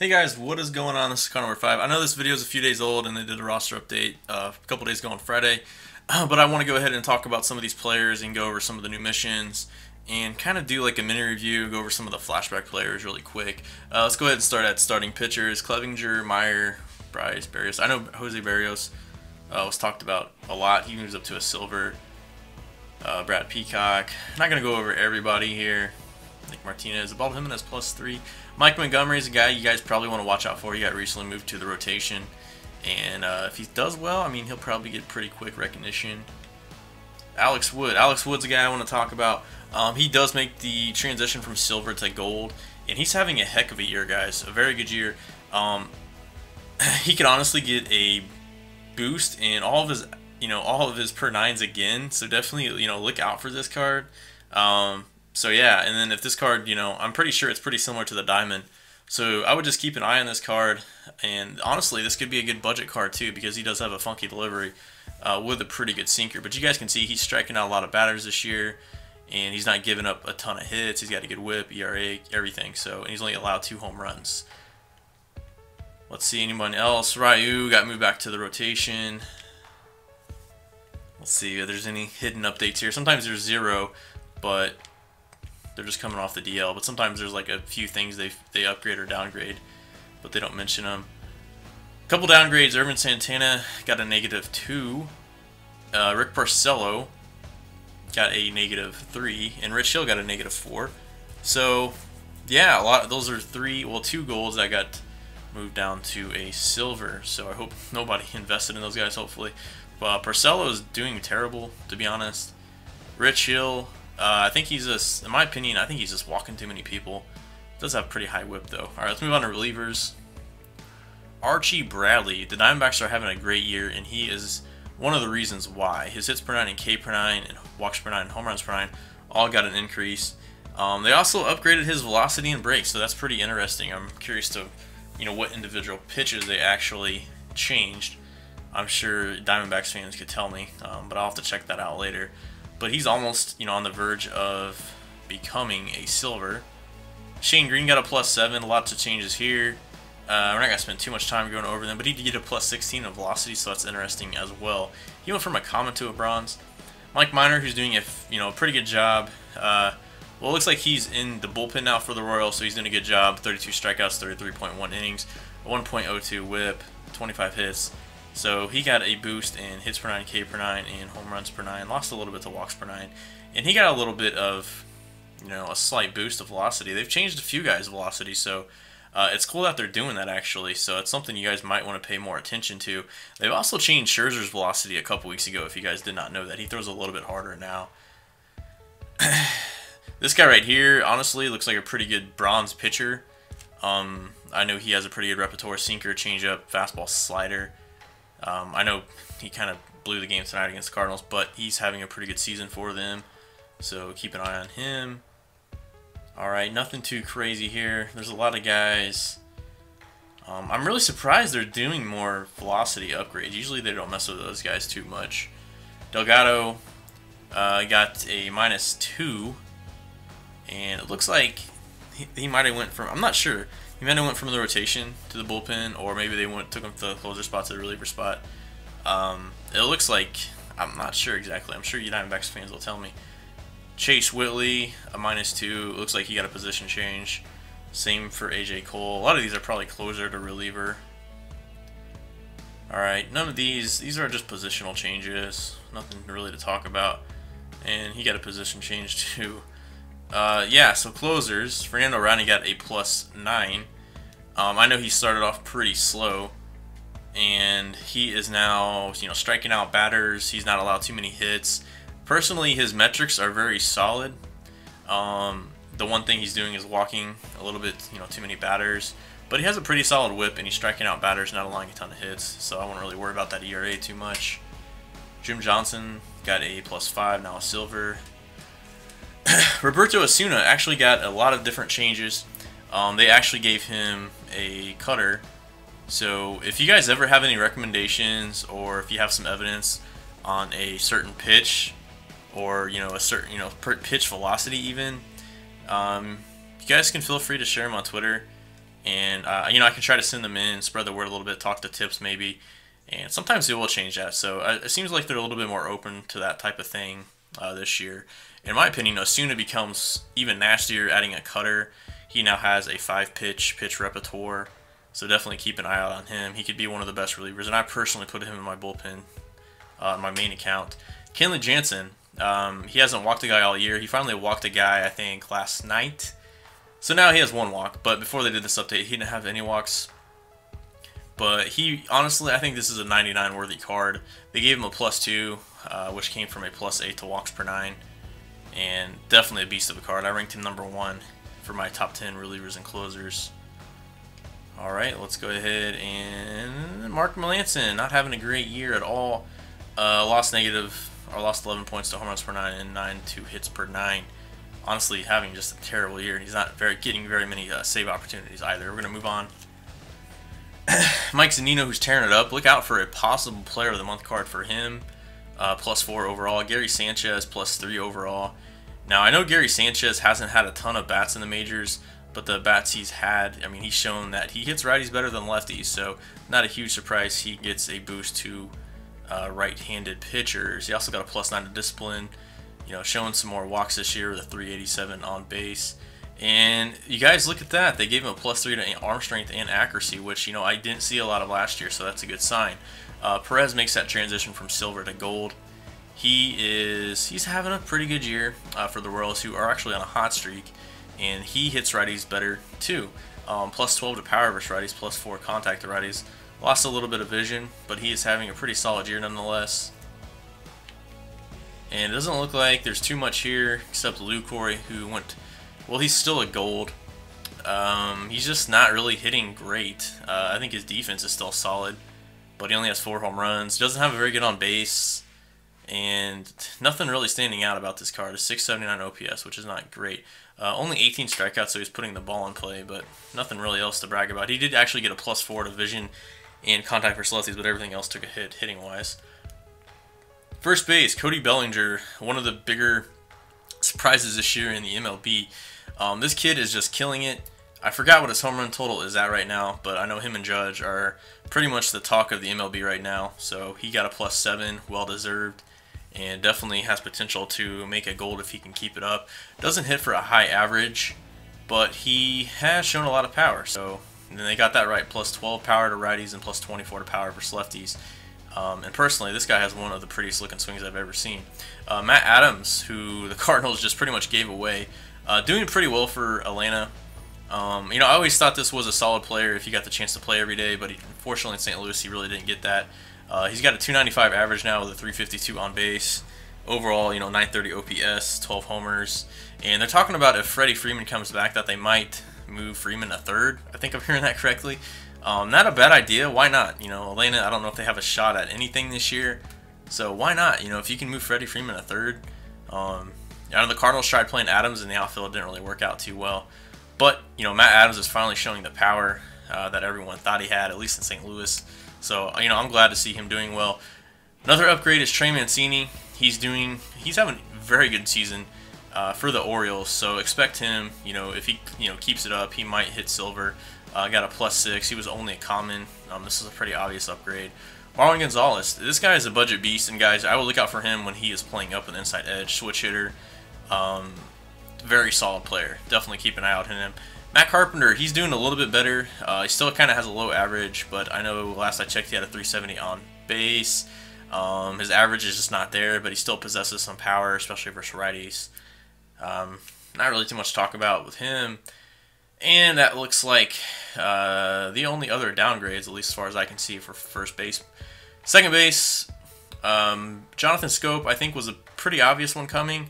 Hey guys, what is going on? This is car number 5. I know this video is a few days old and they did a roster update a couple days ago on Friday, but I want to go ahead and talk about some of these players and go over some of the new missions and kind of do like a mini review, go over some of the flashback players really quick. Let's go ahead and start at starting pitchers. Clevinger, Meyer, Bryce, Barrios. I know Jose Barrios was talked about a lot. He moves up to a silver. Brad Peacock. I'm not going to go over everybody here. Nick Martinez, Baldo Jimenez +3. Mike Montgomery is a guy you guys probably want to watch out for. He got recently moved to the rotation, and if he does well, I mean, he'll probably get pretty quick recognition. Alex Wood's a guy I want to talk about. He does make the transition from silver to gold, and he's having a heck of a year, guys. A very good year. He could honestly get a boost in all of his per nines again. So definitely, look out for this card. So yeah, and then if this card, I'm pretty sure it's pretty similar to the diamond. So I would just keep an eye on this card, and honestly, this could be a good budget card too because he does have a funky delivery with a pretty good sinker. But you guys can see he's striking out a lot of batters this year, and he's not giving up a ton of hits. He's got a good whip, ERA, everything. So and he's only allowed 2 home runs. Let's see anyone else. Ryu got moved back to the rotation. Let's see if there's any hidden updates here. Sometimes there's 0, but they're just coming off the DL, but sometimes there's like a few things they upgrade or downgrade, but they don't mention them. A couple downgrades. Irvin Santana got a -2. Rick Porcello got a -3, and Rich Hill got a -4. So yeah, those are 2 golds that got moved down to a silver. So I hope nobody invested in those guys. Hopefully, but Porcello is doing terrible, to be honest. Rich Hill. I think he's just, in my opinion, I think he's just walking too many people. Does have pretty high whip though. All right, let's move on to relievers. Archie Bradley. The Diamondbacks are having a great year, and he is one of the reasons why. His hits per 9 and K per 9 and walks per 9 and home runs per 9 all got an increase. They also upgraded his velocity and break, so that's pretty interesting. I'm curious to, what individual pitches they actually changed. I'm sure Diamondbacks fans could tell me, but I'll have to check that out later. But he's almost, on the verge of becoming a silver. Shane Green got a +7. Lots of changes here. We're not going to spend too much time going over them, but he did get a +16 in velocity, so that's interesting as well. He went from a common to a bronze. Mike Minor, who's doing a pretty good job. Well, it looks like he's in the bullpen now for the Royals, so he's doing a good job. 32 strikeouts, 33.1 innings, 1.02 whip, 25 hits. So he got a boost in hits per 9, K per 9, and home runs per 9. Lost a little bit to walks per 9. And he got a little bit of, a slight boost of velocity. They've changed a few guys' velocity, so it's cool that they're doing that, actually. So it's something you guys might want to pay more attention to. They've also changed Scherzer's velocity a couple weeks ago, if you guys did not know that. He throws a little bit harder now. This guy right here, honestly, looks like a pretty good bronze pitcher. I know he has a pretty good repertoire. Sinker, changeup, fastball, slider. I know he kind of blew the game tonight against the Cardinals, but he's having a pretty good season for them, so keep an eye on him. Alright, nothing too crazy here. There's a lot of guys. I'm really surprised they're doing more velocity upgrades. Usually they don't mess with those guys too much. Delgado got a -2, and it looks like he might have went from, I'm not sure. He might have went from the rotation to the bullpen, or maybe they took him to the closer spot to the reliever spot. It looks like, I'm not sure exactly. I'm sure you Diamondbacks fans will tell me. Chase Whitley, a -2. It looks like he got a position change. Same for AJ Cole. A lot of these are probably closer to reliever. Alright, none of these are just positional changes. Nothing really to talk about. And he got a position change too. Yeah, so closers. Fernando Rodney got a +9. I know he started off pretty slow, and he is now, striking out batters. He's not allowed too many hits. Personally, his metrics are very solid. The one thing he's doing is walking a little bit, too many batters. But he has a pretty solid whip, and he's striking out batters, not allowing a ton of hits. So I won't really worry about that ERA too much. Jim Johnson got a +5, now a silver. Roberto Osuna actually got a lot of different changes. They actually gave him a cutter. So if you guys ever have any recommendations, or if you have some evidence on a certain pitch, or a certain pitch velocity even, you guys can feel free to share them on Twitter. And you know, I can try to send them in, spread the word a little bit, talk to tips maybe, and sometimes they will change that. So it seems like they're a little bit more open to that type of thing this year. In my opinion, soon it becomes even nastier adding a cutter. He now has a 5-pitch repertoire, so definitely keep an eye out on him. He could be one of the best relievers, and I personally put him in my bullpen, my main account. Kenley Jansen, he hasn't walked a guy all year. He finally walked a guy, I think, last night. So now he has 1 walk, but before they did this update, he didn't have any walks. But he, honestly, I think this is a 99 worthy card. They gave him a +2, which came from a +8 to walks per 9. And definitely a beast of a card. I ranked him number 1 for my top 10 relievers and closers. Alright, let's go ahead and Mark Melancon, not having a great year at all. Lost 11 points to home runs per 9 and 9 to hits per 9. Honestly, having just a terrible year, and he's not getting very many save opportunities either. We're going to move on. Mike Zunino, who's tearing it up. Look out for a possible Player of the Month card for him. +4 overall. Gary Sanchez, +3 overall. Now, I know Gary Sanchez hasn't had a ton of bats in the majors, but the bats he's had, I mean, he's shown that he hits righties better than lefties, so not a huge surprise he gets a boost to right-handed pitchers. He also got a +9 to discipline, you know, showing some more walks this year with a 387 on base. And you guys look at that. They gave him a +3 to arm strength and accuracy, which, you know, I didn't see a lot of last year, so that's a good sign. Perez makes that transition from silver to gold. He's having a pretty good year for the Royals, who are actually on a hot streak, and he hits righties better too. +12 to power versus righties, +4 contact to righties. Lost a little bit of vision, but he is having a pretty solid year nonetheless. And it doesn't look like there's too much here except Lucroy, who went, well, he's still a gold. He's just not really hitting great. I think his defense is still solid, but he only has 4 home runs. Doesn't have a very good on base, and nothing really standing out about this card. A 679 OPS, which is not great. Only 18 strikeouts, so he's putting the ball in play, but nothing really else to brag about. He did actually get a +4 to vision and contact for lefties, but everything else took a hit hitting-wise. First base, Cody Bellinger, one of the bigger surprises this year in the MLB. This kid is just killing it. I forgot what his home run total is at right now, but I know him and Judge are pretty much the talk of the MLB right now. So he got a +7, well-deserved, and definitely has potential to make a gold if he can keep it up. Doesn't hit for a high average, but he has shown a lot of power. So and then they got that right, +12 power to righties and +24 to power versus lefties. And personally, this guy has one of the prettiest looking swings I've ever seen. Matt Adams, who the Cardinals just pretty much gave away, doing pretty well for Atlanta. You know, I always thought this was a solid player if he got the chance to play every day, but unfortunately in St. Louis he really didn't get that. He's got a 295 average now with a 352 on base. Overall, you know, 930 OPS, 12 homers. And they're talking about if Freddie Freeman comes back that they might move Freeman to third. I think I'm hearing that correctly. Not a bad idea. Why not? You know, Atlanta, I don't know if they have a shot at anything this year. So why not? You know, if you can move Freddie Freeman to third. I know the Cardinals tried playing Adams in the outfield. It didn't really work out too well. But, you know, Matt Adams is finally showing the power that everyone thought he had, at least in St. Louis. So, you know, I'm glad to see him doing well. Another upgrade is Trey Mancini. He's having a very good season for the Orioles. So expect him, you know, if he, you know, keeps it up, he might hit silver. Got a +6. He was only a common. This is a pretty obvious upgrade. Marlon Gonzalez. This guy is a budget beast, and guys, I will look out for him when he is playing up an inside edge, switch hitter. Very solid player. Definitely keep an eye out on him. Matt Carpenter, he's doing a little bit better. He still kind of has a low average, but I know last I checked he had a 370 on base. His average is just not there, but he still possesses some power, especially versus righties. Not really too much to talk about with him. And that looks like the only other downgrades, at least as far as I can see, for first base. Second base, Jonathan Scope, I think, was a pretty obvious one coming.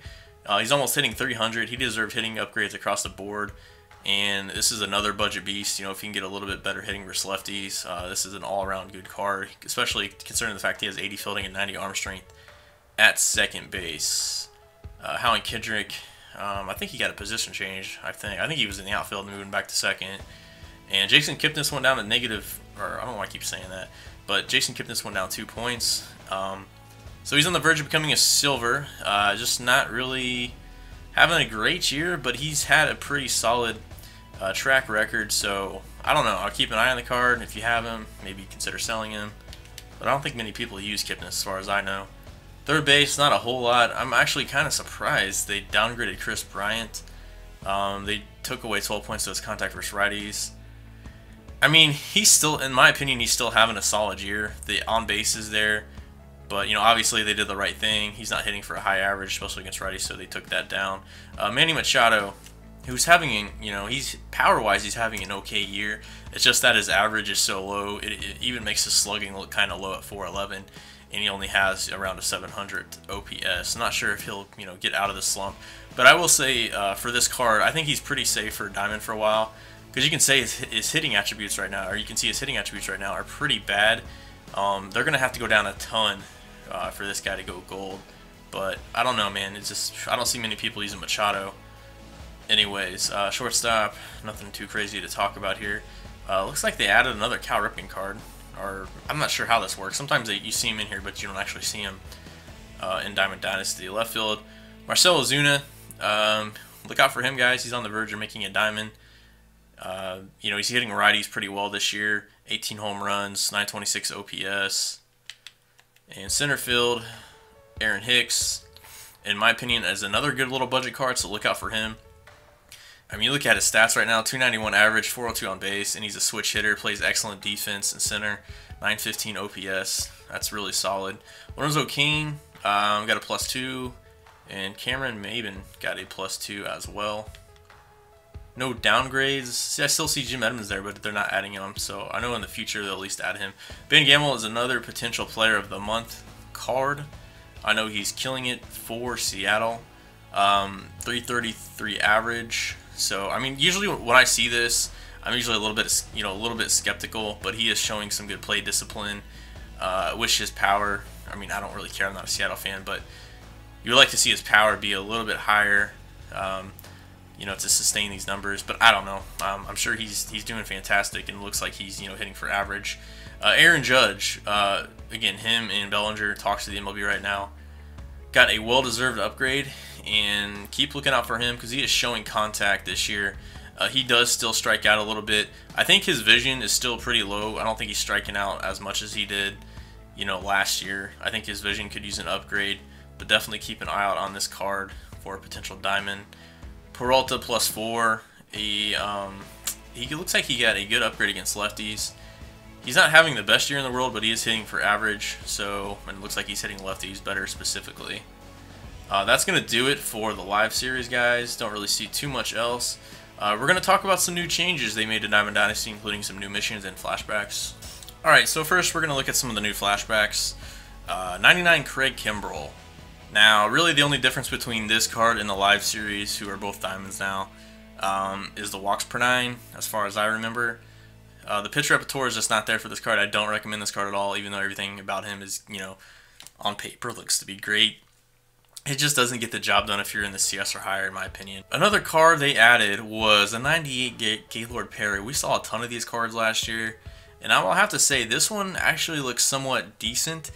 He's almost hitting 300. He deserved hitting upgrades across the board. And this is another budget beast. You know, if he can get a little bit better hitting versus lefties, this is an all-around good card, especially considering the fact he has 80 fielding and 90 arm strength at second base. Howie Kendrick, I think he got a position change. I think he was in the outfield and moving back to second. And Jason Kipnis went down to negative, or I don't know why I keep saying that, but Jason Kipnis went down 2 points. So he's on the verge of becoming a silver. Just not really having a great year, but he's had a pretty solid track record. So I don't know. I'll keep an eye on the card. If you have him, maybe consider selling him. But I don't think many people use Kipnis as far as I know. Third base, not a whole lot. I'm actually kind of surprised they downgraded Chris Bryant. They took away 12 points to his contact versus righties. I mean, he's still, in my opinion, he's still having a solid year. The on base is there. But, you know, obviously they did the right thing. He's not hitting for a high average, especially against righties, so they took that down. Manny Machado, who's having, you know, he's power-wise, he's having an okay year. It's just that his average is so low. It even makes his slugging look kind of low at 411, and he only has around a 700 OPS. I'm not sure if he'll, you know, get out of the slump. But I will say, for this card, I think he's pretty safe for Diamond for a while, because you can say his hitting attributes right now, or you can see his hitting attributes right now are pretty bad. They're going to have to go down a ton for this guy to go gold. But I don't know, man. It's just, I don't see many people using Machado. Anyways, shortstop, nothing too crazy to talk about here. Looks like they added another Cal Ripken card. Or, I'm not sure how this works. Sometimes you see him in here, but you don't actually see him in Diamond Dynasty. Left field, Marcell Ozuna. Look out for him, guys. He's on the verge of making a diamond. You know, he's hitting righties pretty well this year. 18 home runs, 926 OPS. And center field, Aaron Hicks, in my opinion, is another good little budget card, so look out for him. I mean, you look at his stats right now, 291 average, 402 on base, and he's a switch hitter, plays excellent defense in center, 915 OPS. That's really solid. Lorenzo King got a +2, and Cameron Maben got a +2 as well. No downgrades. See, I still see Jim Edmonds there, but they're not adding him, so I know in the future they'll at least add him. Ben Gamel is another potential player of the month card. I know he's killing it for Seattle. 333 average. So I mean, usually when I see this, I'm usually a little bit skeptical, but he is showing some good play discipline. I wish his power. I mean, I don't really care. I'm not a Seattle fan, but you would like to see his power be a little bit higher. You know, to sustain these numbers, but I don't know. I'm sure he's doing fantastic, and it looks like he's, you know, hitting for average. Aaron Judge, again, him and Bellinger talks to the MLB right now. Got a well-deserved upgrade, and keep looking out for him because he is showing contact this year. He does still strike out a little bit. I think his vision is still pretty low. I don't think he's striking out as much as he did, you know, last year. I think his vision could use an upgrade, but definitely keep an eye out on this card for a potential diamond. Peralta +4. He looks like he got a good upgrade against lefties. He's not having the best year in the world, but he is hitting for average. So, and it looks like he's hitting lefties better specifically. That's going to do it for the live series, guys. Don't really see too much else. We're going to talk about some new changes they made to Diamond Dynasty, including some new missions and flashbacks. Alright, so first we're going to look at some of the new flashbacks. 99 Craig Kimbrell. Now, really the only difference between this card and the live series, who are both diamonds now, is the walks per 9, as far as I remember. The pitch repertoire is just not there for this card. I don't recommend this card at all, even though everything about him is, you know, on paper looks to be great. It just doesn't get the job done if you're in the CS or higher, in my opinion. Another card they added was a 98 Gaylord Perry. We saw a ton of these cards last year, and I will have to say this one actually looks somewhat decent.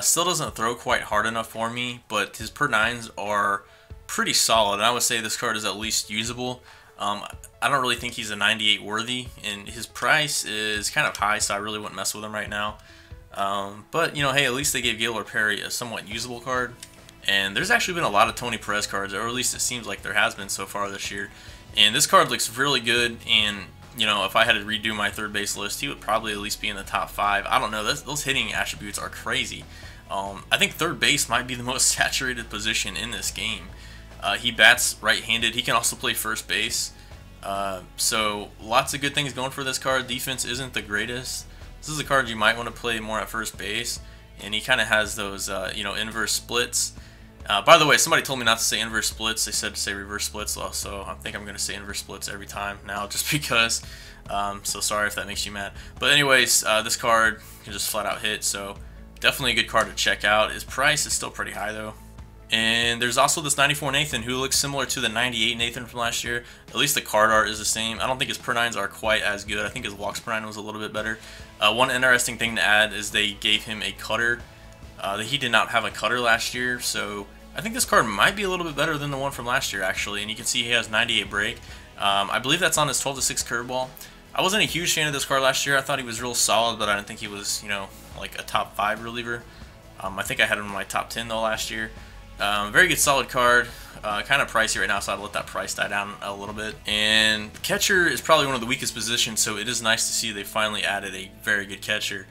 Still doesn't throw quite hard enough for me, but his per 9s are pretty solid, and I would say this card is at least usable. I don't really think he's a 98 worthy, and his price is kind of high, so I really wouldn't mess with him right now. But, you know, hey, at least they gave Gaylord Perry a somewhat usable card. And there's actually been a lot of Tony Perez cards, or at least it seems like there has been so far this year. And this card looks really good, and, you know, if I had to redo my third base list, he would probably at least be in the top 5. I don't know, those hitting attributes are crazy. I think third base might be the most saturated position in this game. He bats right-handed. He can also play first base. So lots of good things going for this card. Defense isn't the greatest. This is a card you might want to play more at first base. And he kind of has those, you know, inverse splits. By the way, somebody told me not to say inverse splits. They said to say reverse splits, so I think I'm going to say inverse splits every time now, just because. So sorry if that makes you mad. But anyways, this card can just flat out hit, so definitely a good card to check out. His price is still pretty high, though. And there's also this 94 Nathan, who looks similar to the 98 Nathan from last year. At least the card art is the same. I don't think his per 9s are quite as good. I think his walks per 9 was a little bit better. One interesting thing to add is they gave him a cutter. He did not have a cutter last year, so I think this card might be a little bit better than the one from last year, actually. And you can see he has 98 break. I believe that's on his 12-6 curveball. I wasn't a huge fan of this card last year. I thought he was real solid, but I didn't think he was, you know, like a top 5 reliever. I think I had him in my top 10 though last year. Very good, solid card. Kind of pricey right now, so I'd let that price die down a little bit. And catcher is probably one of the weakest positions, so it is nice to see they finally added a very good catcher.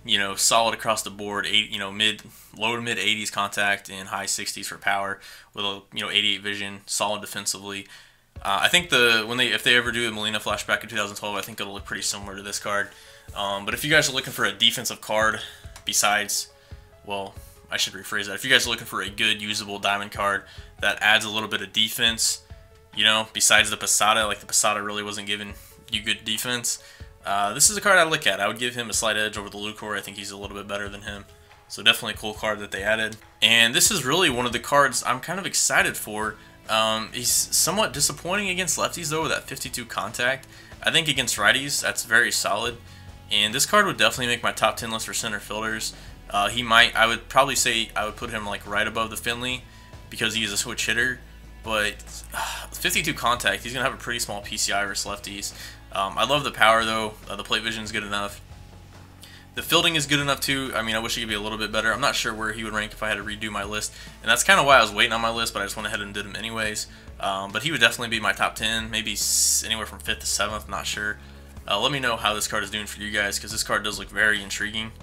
You know, solid across the board. Low to mid 80s contact and high 60s for power, with a 88 vision. Solid defensively. I think if they ever do a Molina flashback in 2012, I think it'll look pretty similar to this card. But if you guys are looking for a defensive card, besides, well, I should rephrase that. If you guys are looking for a good, usable diamond card that adds a little bit of defense, you know, besides the Posada, like the Posada really wasn't giving you good defense, this is a card I'd look at. I would give him a slight edge over the Lucor. I think he's a little bit better than him. So definitely a cool card that they added. And this is really one of the cards I'm kind of excited for. He's somewhat disappointing against lefties, though, with that 52 contact. I think against righties, that's very solid. And this card would definitely make my top 10 list for center fielders. I would probably say I would put him like right above the Finley because he is a switch hitter. But 52 contact, he's going to have a pretty small PCI versus lefties. I love the power, though. The plate vision is good enough. The fielding is good enough, too. I mean, I wish he could be a little bit better. I'm not sure where he would rank if I had to redo my list. And that's kind of why I was waiting on my list, but I just went ahead and did him anyways. But he would definitely be my top 10, maybe anywhere from 5th to 7th, not sure. Let me know how this card is doing for you guys, because this card does look very intriguing.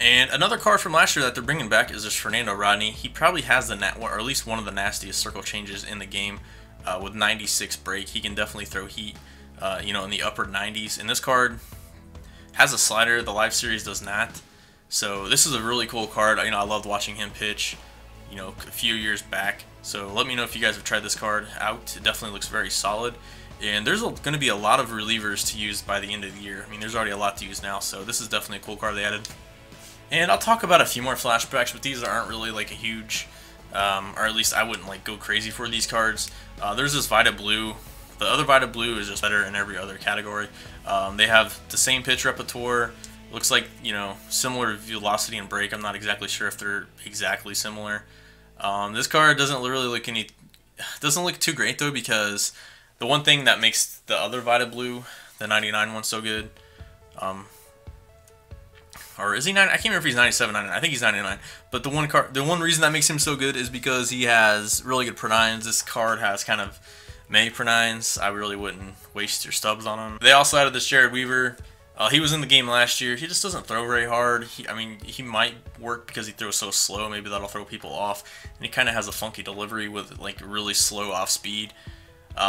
And another card from last year that they're bringing back is this Fernando Rodney. He probably has or at least one of the nastiest circle changes in the game. With 96 break, he can definitely throw heat, in the upper 90s. And this card has a slider. The Live Series does not. So this is a really cool card. I loved watching him pitch, a few years back. So let me know if you guys have tried this card out. It definitely looks very solid. And there's going to be a lot of relievers to use by the end of the year. I mean, there's already a lot to use now. So this is definitely a cool card they added. And I'll talk about a few more flashbacks, but these aren't really like a huge, or at least I wouldn't like go crazy for these cards. There's this Vita Blue. The other Vita Blue is just better in every other category. They have the same pitch repertoire. Looks like, similar velocity and break. I'm not exactly sure if they're exactly similar. This card doesn't look too great though, because the one thing that makes the other Vita Blue, the 99 one, so good, or is he 9? I can't remember if he's 97, 99. I think he's 99. But the one reason that makes him so good is because he has really good pronines. This card has kind of many pronines. I really wouldn't waste your stubs on him. They also added this Jared Weaver. He was in the game last year. He just doesn't throw very hard. He might work because he throws so slow. Maybe that'll throw people off. And he kind of has a funky delivery with like really slow off speed.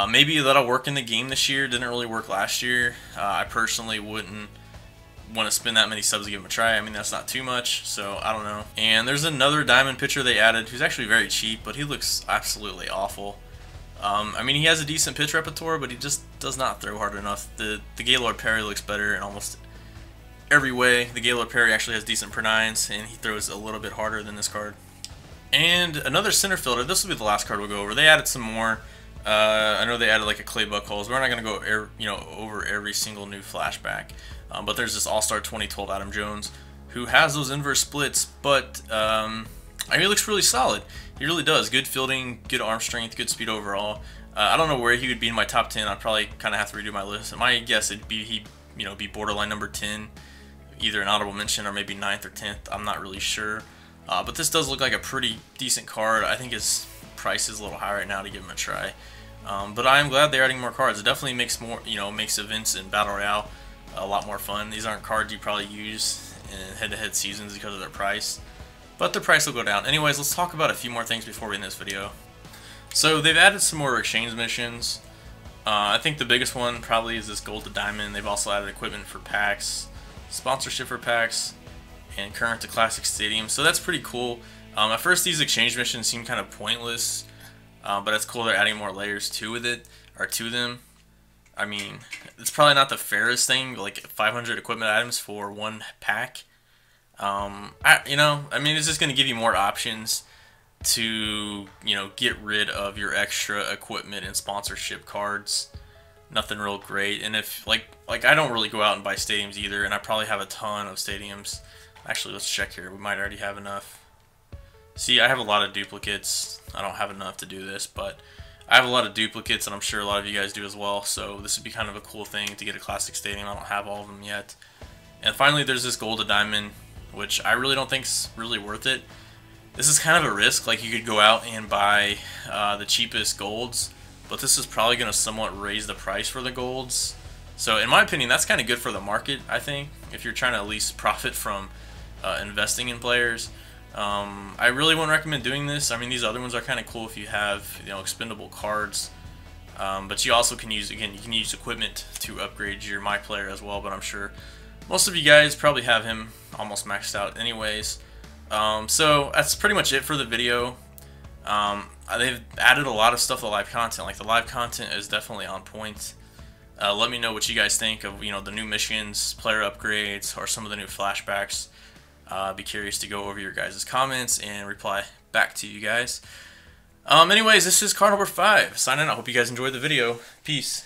Maybe that'll work in the game this year. Didn't really work last year. I personally wouldn't want to spend that many subs to give him a try. I mean, that's not too much, so I don't know. And there's another diamond pitcher they added who's actually very cheap, but he looks absolutely awful. He has a decent pitch repertoire, but he just does not throw hard enough. The Gaylord Perry looks better in almost every way. The Gaylord Perry actually has decent pronines, and he throws a little bit harder than this card. And another center fielder. This will be the last card we'll go over. They added some more. I know they added like a Clay Buchholz. We're not going to go over every single new flashback. But there's this All-Star 2012 Adam Jones who has those inverse splits, but he looks really solid. He really does. Good fielding, good arm strength, good speed overall. I don't know where he would be in my top 10. I'd probably kind of have to redo my list. My guess it'd be he'd be borderline number 10, either an honorable mention or maybe 9th or 10th. I'm not really sure. But this does look like a pretty decent card. I think his price is a little high right now to give him a try. But I am glad they're adding more cards. It definitely makes makes events in Battle Royale a lot more fun. These aren't cards you probably use in head-to-head seasons because of their price, but their price will go down. Anyways, let's talk about a few more things before we end this video. So they've added some more exchange missions. I think the biggest one probably is this Gold to Diamond. They've also added equipment for packs, sponsorship for packs, and current to classic stadiums. So that's pretty cool. At first, these exchange missions seem kind of pointless, but it's cool they're adding more layers to them. I mean, it's probably not the fairest thing, like 500 equipment items for one pack. It's just going to give you more options to, get rid of your extra equipment and sponsorship cards. Nothing real great. And if, like I don't really go out and buy stadiums either, and I probably have a ton of stadiums. Actually, let's check here. We might already have enough. See, I have a lot of duplicates. I don't have enough to do this, but I have a lot of duplicates, and I'm sure a lot of you guys do as well, so this would be kind of a cool thing to get a Classic Stadium. I don't have all of them yet. And finally, there's this Gold to Diamond, which I really don't think's really worth it. This is kind of a risk. Like, you could go out and buy the cheapest golds, but this is probably going to somewhat raise the price for the golds. So in my opinion, that's kind of good for the market, I think, if you're trying to at least profit from investing in players. I really wouldn't recommend doing this. I mean, these other ones are kind of cool if you have, you know, expendable cards. But you also can use, again, you can use equipment to upgrade your My Player as well, but I'm sure most of you guys probably have him almost maxed out anyways. So that's pretty much it for the video. They've added a lot of stuff to live content. Like, the live content is definitely on point. Let me know what you guys think of, you know, the new missions, player upgrades, or some of the new flashbacks. Be curious to go over your guys' comments and reply back to you guys. Anyways, this is card number 5. Signing out. Hope you guys enjoyed the video. Peace.